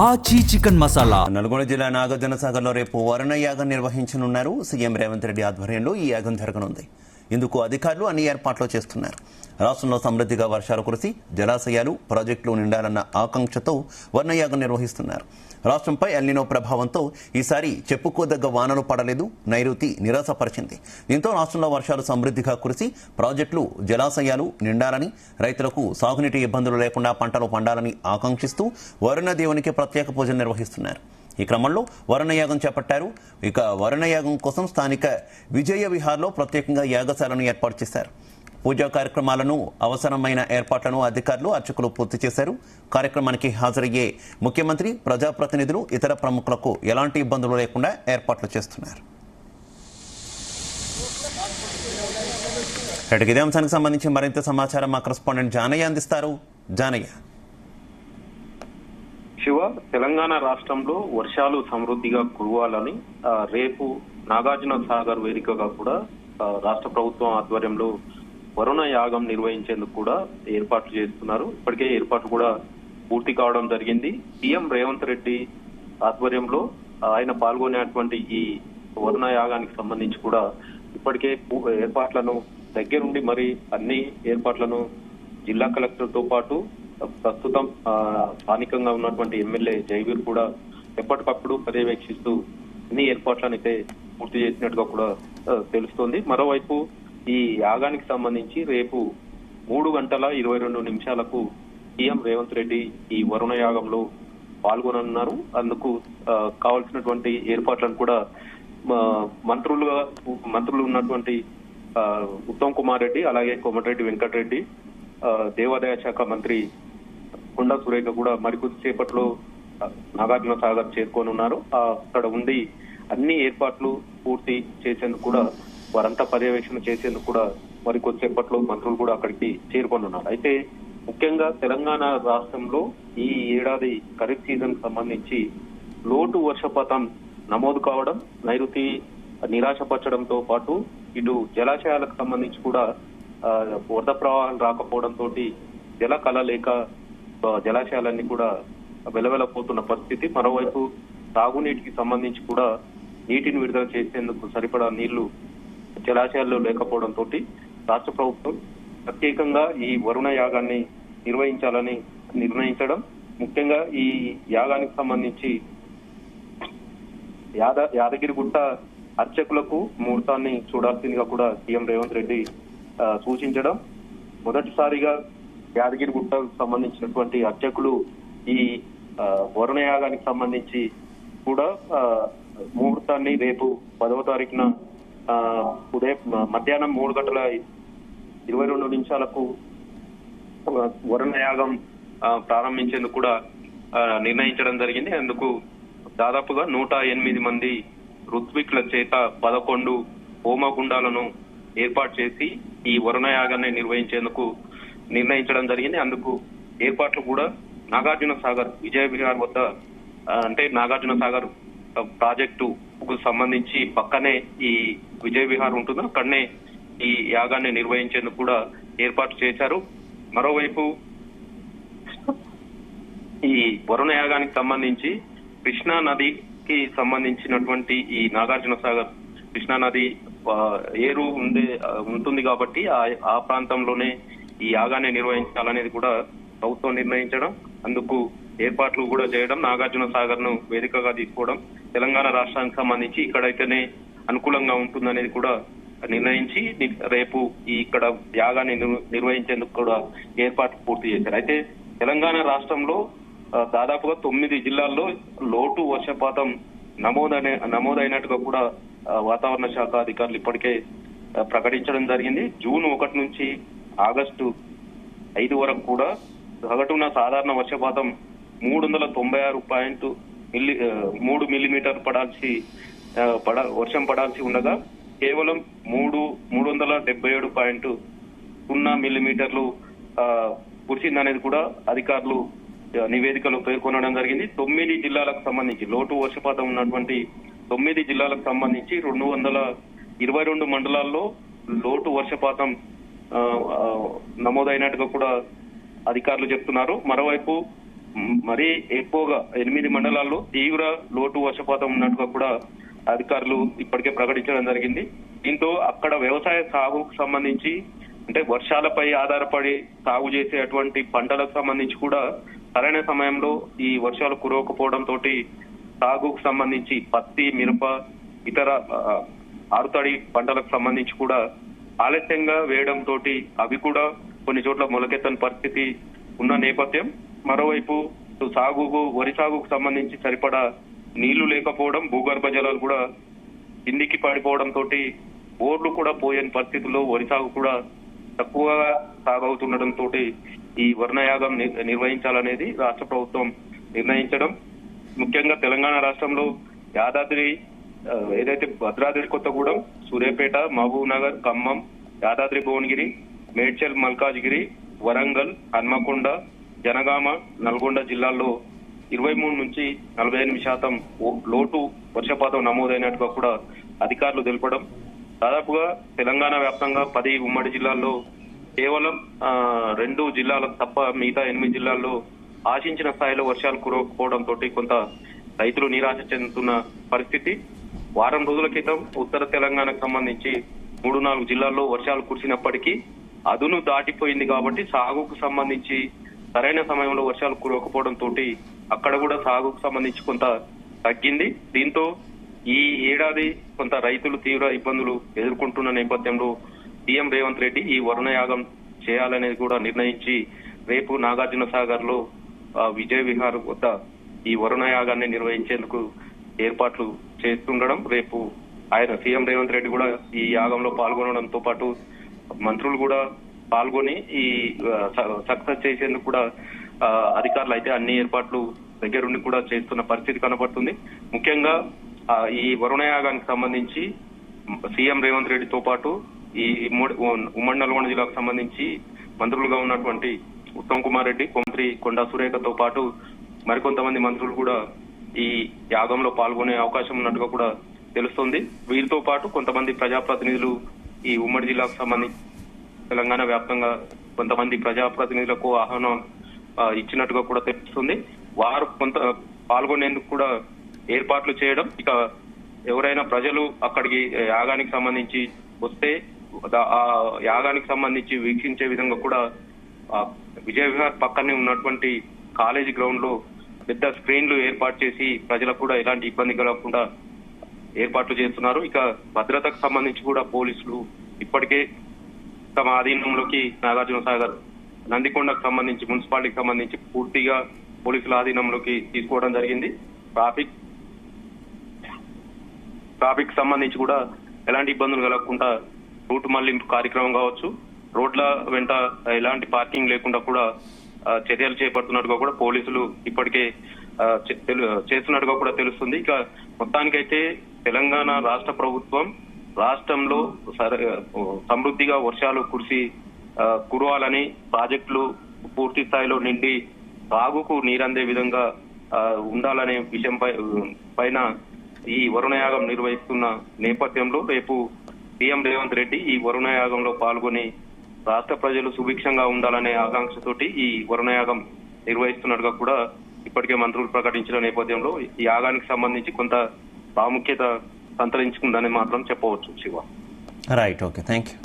ఆచి చికెన్ మసాలా. నల్గొండ జిల్లా నాగార్జునసాగర్లో రేపు వరుణ యాగం నిర్వహించనున్నారు. సీఎం రేవంత్ రెడ్డి ఆధ్వర్యంలో ఈ యాగం జరగనుంది. ఇందుకు అధికారులు అన్ని ఏర్పాట్లు చేస్తున్నారు. రాష్ట్రంలో సమృద్ధిగా వర్షాలు కురిసి జలాశయాలు ప్రాజెక్టులు నిండాలన్న ఆకాంక్షతో వర్ణయాగం నిర్వహిస్తున్నారు. రాష్ట్రంపై ఎల్నినో ప్రభావంతో ఈసారి చెప్పుకోదగ్గ వానలు పడలేదు. నైరుతి నిరాశపరిచింది. దీంతో రాష్ట్రంలో వర్షాలు సమృద్ధిగా కురిసి ప్రాజెక్టులు జలాశయాలు నిండాలని, రైతులకు సాగునీటి ఇబ్బందులు లేకుండా పంటలు పండాలని ఆకాంక్షిస్తూ వరుణ దేవునికి ప్రత్యేక పూజలు నిర్వహిస్తున్నారు. ఈ క్రమంలో వరుణయాగం చేపట్టారు. ఇక వరుణయాగం కోసం స్థానిక విజయ విహార్లో ప్రత్యేకంగా యాగశాలను ఏర్పాటు చేశారు. పూజా కార్యక్రమాలను, అవసరమైన ఏర్పాట్లను అధికారులు, అర్చకులు పూర్తి చేశారు. కార్యక్రమానికి హాజరయ్యే ముఖ్యమంత్రి, ప్రజాప్రతినిధులు, ఇతర ప్రముఖులకు ఎలాంటి ఇబ్బందులు లేకుండా ఏర్పాట్లు చేస్తున్నారు. ఇదే అంశానికి సంబంధించి మరింత సమాచారం మా కరెస్పాండెంట్ జానయ్య అందిస్తారు. జానయ్య. శివ, తెలంగాణ రాష్ట్రంలో వర్షాలు సమృద్ధిగా కురవాలని రేపు నాగార్జున సాగర్ వేదికగా కూడా రాష్ట్ర ప్రభుత్వం ఆధ్వర్యంలో వరుణ యాగం నిర్వహించేందుకు కూడా ఏర్పాట్లు చేస్తున్నారు. ఇప్పటికే ఏర్పాట్లు కూడా పూర్తి కావడం జరిగింది. సీఎం రేవంత్ రెడ్డి ఆధ్వర్యంలో ఆయన పాల్గొనేటువంటి ఈ వరుణ యాగానికి సంబంధించి కూడా ఇప్పటికే ఏర్పాట్లను దగ్గరుండి మరి అన్ని ఏర్పాట్లను జిల్లా కలెక్టర్ తో పాటు ప్రస్తుతం స్థానికంగా ఉన్నటువంటి ఎమ్మెల్యే జైవీర్ కూడా ఎప్పటికప్పుడు పర్యవేక్షిస్తూ అన్ని ఏర్పాట్లను అయితే పూర్తి చేసినట్టుగా కూడా తెలుస్తోంది. మరోవైపు ఈ యాగానికి సంబంధించి రేపు 3:22 సీఎం రేవంత్ రెడ్డి ఈ వరుణ యాగంలో పాల్గొననున్నారు. అందుకు కావాల్సినటువంటి ఏర్పాట్లను కూడా మంత్రులు ఉన్నటువంటి ఉత్తమ్ కుమార్ రెడ్డి, అలాగే కోమటిరెడ్డి వెంకటరెడ్డి, దేవాదాయ శాఖ మంత్రి కొండా సురేఖ కూడా మరికొద్దిసేపట్లో నాగార్జున సాగర్ చేరుకోనున్నారు. అక్కడ ఉండి అన్ని ఏర్పాట్లు పూర్తి చేసేందుకు కూడా, వారంతా పర్యవేక్షణ చేసేందుకు కూడా మరికొద్దిసేపట్లో మంత్రులు కూడా అక్కడికి చేరుకోనున్నారు. అయితే ముఖ్యంగా తెలంగాణ రాష్ట్రంలో ఈ ఏడాది ఖరీఫ్ సీజన్ సంబంధించి లోటు వర్షపాతం నమోదు కావడం, నైరుతి నిరాశపరచడంతో పాటు ఇటు జలాశయాలకు సంబంధించి కూడా వరద ప్రవాహం రాకపోవడంతో జల కళ లేక జలాశయాలన్నీ కూడా వెలవెలపోతున్న పరిస్థితి. మరోవైపు తాగునీటికి సంబంధించి కూడా నీటిని విడుదల చేసేందుకు సరిపడా నీళ్లు జలాశయాల్లో లేకపోవడంతో రాష్ట్ర ప్రభుత్వం ప్రత్యేకంగా ఈ వరుణ యాగాన్ని నిర్వహించాలని నిర్ణయించడం, ముఖ్యంగా ఈ యాగానికి సంబంధించి యాదగిరిగుట్ట అర్చకులకు ముహూర్తాన్ని చూడాల్సిందిగా కూడా సీఎం రేవంత్ రెడ్డి సూచించడం, మొదటిసారిగా యాదగిరిగుట్టకు సంబంధించినటువంటి అర్చకులు ఈ వరుణ యాగానికి సంబంధించి కూడా ముహూర్తాన్ని రేపు 10వ తారీఖున ఉదయం మధ్యాహ్నం 3:22 వరుణ యాగం ప్రారంభించేందుకు కూడా నిర్ణయించడం జరిగింది. అందుకు దాదాపుగా 108 మంది ఋత్వికుల చేత 11 హోమగుండాలను ఏర్పాటు చేసి ఈ వరుణ యాగాన్ని నిర్వహించేందుకు నిర్ణయించడం జరిగింది. అందుకు ఏర్పాట్లు కూడా నాగార్జున సాగర్ విజయ విహార్ వద్ద, అంటే నాగార్జున సాగర్ ప్రాజెక్టుకు సంబంధించి పక్కనే ఈ విజయ విహార్ ఉంటుంది. అక్కడనే ఈ యాగాన్ని నిర్వహించేందుకు కూడా ఏర్పాటు చేశారు. మరోవైపు ఈ వరుణ యాగానికి సంబంధించి కృష్ణా నదికి సంబంధించినటువంటి ఈ నాగార్జున సాగర్ కృష్ణా నది ఏరు ఉంటుంది కాబట్టి ఆ ప్రాంతంలోనే ఈ యాగాన్ని నిర్వహించాలనేది కూడా ప్రభుత్వం నిర్ణయించడం, అందుకు ఏర్పాట్లు కూడా చేయడం, నాగార్జున సాగర్ ను వేదికగా తీసుకోవడం, తెలంగాణ రాష్ట్రానికి సంబంధించి ఇక్కడైతేనే అనుకూలంగా ఉంటుందనేది కూడా నిర్ణయించి రేపు ఇక్కడ యాగాన్ని నిర్వహించేందుకు కూడా ఏర్పాట్లు పూర్తి చేశారు. అయితే తెలంగాణ రాష్ట్రంలో దాదాపుగా 9 జిల్లాల్లో లోటు వర్షపాతం నమోదైనట్టుగా కూడా వాతావరణ శాఖ అధికారులు ఇప్పటికే ప్రకటించడం జరిగింది. జూన్ 1 నుంచి ఆగస్టు 5 వరకు కూడా సగటున సాధారణ వర్షపాతం 396.3 మిల్లీమీటర్ వర్షం పడాల్సి ఉండగా కేవలం 377.0 మిల్లీమీటర్లు కురిసిందనేది కూడా అధికారులు నివేదికలో పేర్కొనడం జరిగింది. 9 జిల్లాలకు సంబంధించి లోటు వర్షపాతం ఉన్నటువంటి 9 జిల్లాలకు సంబంధించి 222 మండలాల్లో లోటు వర్షపాతం నమోదైనట్టుగా కూడా అధికారులు చెప్తున్నారు. మరోవైపు మరీ ఎక్కువగా 8 మండలాల్లో తీవ్ర లోటు వర్షపాతం ఉన్నట్టుగా కూడా అధికారులు ఇప్పటికే ప్రకటించడం జరిగింది. దీంతో అక్కడ వ్యవసాయ సాగుకు సంబంధించి అంటే వర్షాలపై ఆధారపడి సాగు చేసేటువంటి పంటలకు సంబంధించి కూడా సరైన సమయంలో ఈ వర్షాలు కురవకపోవడం తోటి సాగుకు సంబంధించి పత్తి, మిరప, ఇతర ఆరుతడి పంటలకు సంబంధించి కూడా ఆలస్యంగా వేయడం తోటి అవి కూడా కొన్ని చోట్ల మొలకెత్తని పరిస్థితి ఉన్న నేపథ్యం. మరోవైపు వరి సాగుకు సంబంధించి సరిపడా నీళ్లు లేకపోవడం, భూగర్భ జలాలు కూడా కిందికి పడిపోవడం తోటి బోర్లు కూడా పోయని పరిస్థితుల్లో వరి సాగు కూడా తక్కువగా సాగవుతుండడం తోటి ఈ వర్ణయాగం నిర్వహించాలనేది రాష్ట్ర ప్రభుత్వం నిర్ణయించడం. ముఖ్యంగా తెలంగాణ రాష్ట్రంలో యాదాద్రి ఏదైతే భద్రాద్రి కొత్తగూడెం, సూర్యాపేట, మహబూబ్ నగర్, ఖమ్మం, యాదాద్రి భువనగిరి, మేడ్చల్, మల్కాజ్గిరి, వరంగల్, హన్మకొండ, జనగామ, నల్గొండ జిల్లాల్లో 23 నుంచి 48% లోటు వర్షపాతం నమోదైనట్టుగా కూడా అధికారులు తెలపడం. దాదాపుగా తెలంగాణ వ్యాప్తంగా 10 ఉమ్మడి జిల్లాల్లో కేవలం 2 జిల్లాలకు తప్ప మిగతా 8 జిల్లాల్లో ఆశించిన స్థాయిలో వర్షాలు కురవకపోవడంతో కొంత రైతులు నిరాశ చెందుతున్న పరిస్థితి. వారం రోజుల క్రితం ఉత్తర తెలంగాణకు సంబంధించి 3-4 జిల్లాల్లో వర్షాలు కురిసినప్పటికీ అదును దాటిపోయింది కాబట్టి సాగుకు సంబంధించి సరైన సమయంలో వర్షాలు కురవకపోవడం తోటి అక్కడ కూడా సాగుకు సంబంధించి కొంత తగ్గింది. దీంతో ఈ ఏడాది కొంత రైతులు తీవ్ర ఇబ్బందులు ఎదుర్కొంటున్న నేపథ్యంలో సీఎం రేవంత్ రెడ్డి ఈ వరుణయాగం చేయాలనేది కూడా నిర్ణయించి రేపు నాగార్జున సాగర్ లో విజయ విహార్ వద్ద ఈ వరుణయాగాన్ని నిర్వహించేందుకు ఏర్పాట్లు చేస్తుండడం, రేపు ఆయన సీఎం రేవంత్ రెడ్డి కూడా ఈ యాగంలో పాల్గొనడంతో పాటు మంత్రులు కూడా పాల్గొని ఈ సక్సెస్ చేసేందుకు కూడా అధికారులు అయితే అన్ని ఏర్పాట్లు దగ్గరుండి కూడా చేస్తున్న పరిస్థితి కనబడుతుంది. ముఖ్యంగా ఈ వరుణయాగానికి సంబంధించి సీఎం రేవంత్ రెడ్డితో పాటు ఈ ఉమ్మడి నల్గొండ జిల్లాకు సంబంధించి మంత్రులుగా ఉన్నటువంటి ఉత్తమ్ కుమార్ రెడ్డి, మంత్రి కొండా సురేఖతో పాటు మరికొంతమంది మంత్రులు కూడా ఈ యాగంలో పాల్గొనే అవకాశం ఉన్నట్టుగా కూడా తెలుస్తుంది. వీరితో పాటు కొంతమంది ప్రజాప్రతినిధులు ఈ ఉమ్మడి జిల్లాకు సంబంధించి తెలంగాణ వ్యాప్తంగా కొంతమంది ప్రజాప్రతినిధులకు ఆహ్వానం ఇచ్చినట్టుగా కూడా తెలుస్తుంది. వారు కొంత పాల్గొనేందుకు కూడా ఏర్పాట్లు చేయడం, ఇక ఎవరైనా ప్రజలు అక్కడికి యాగానికి సంబంధించి వస్తే ఆ యాగానికి సంబంధించి వీక్షించే విధంగా కూడా విజయ విహార్ పక్కనే ఉన్నటువంటి కాలేజీ గ్రౌండ్ లో పెద్ద స్క్రీన్లు ఏర్పాటు చేసి ప్రజలకు కూడా ఎలాంటి ఇబ్బంది కలగకుండా ఏర్పాట్లు చేస్తున్నారు. ఇక భద్రతకు సంబంధించి కూడా పోలీసులు ఇప్పటికే తమ ఆధీనంలోకి నాగార్జున సాగర్, నందికొండకు సంబంధించి మున్సిపాలిటీకి సంబంధించి పూర్తిగా పోలీసుల ఆధీనంలోకి తీసుకోవడం జరిగింది. ట్రాఫిక్ సంబంధించి కూడా ఎలాంటి ఇబ్బందులు కలగకుండా రూట్ మళ్లింపు కార్యక్రమం కావచ్చు, రోడ్ల వెంట ఎలాంటి పార్కింగ్ లేకుండా కూడా చర్యలు చేపడుతున్నట్టుగా కూడా పోలీసులు ఇప్పటికే చేస్తున్నట్టుగా కూడా తెలుస్తుంది. ఇక మొత్తానికైతే తెలంగాణ రాష్ట్ర ప్రభుత్వం రాష్ట్రంలో సమృద్ధిగా వర్షాలు కురవాలని, ప్రాజెక్టులు పూర్తి స్థాయిలో నిండి సాగుకు నీరందే విధంగా ఉండాలనే విషయం పైన ఈ వరుణయాగం నిర్వహిస్తున్న నేపథ్యంలో రేపు సీఎం రేవంత్ రెడ్డి ఈ వరుణయాగంలో పాల్గొని రాష్ట్ర ప్రజలు సుభిక్షంగా ఉండాలనే ఆకాంక్షతోటి ఈ వరుణయాగం నిర్వహిస్తున్నట్టుగా కూడా ఇప్పటికే మంత్రులు ప్రకటించిన నేపథ్యంలో ఈ యాగానికి సంబంధించి కొంత ప్రాముఖ్యత సంతరించుకుందని మాత్రం చెప్పవచ్చు. Shiva, right, okay, thank you.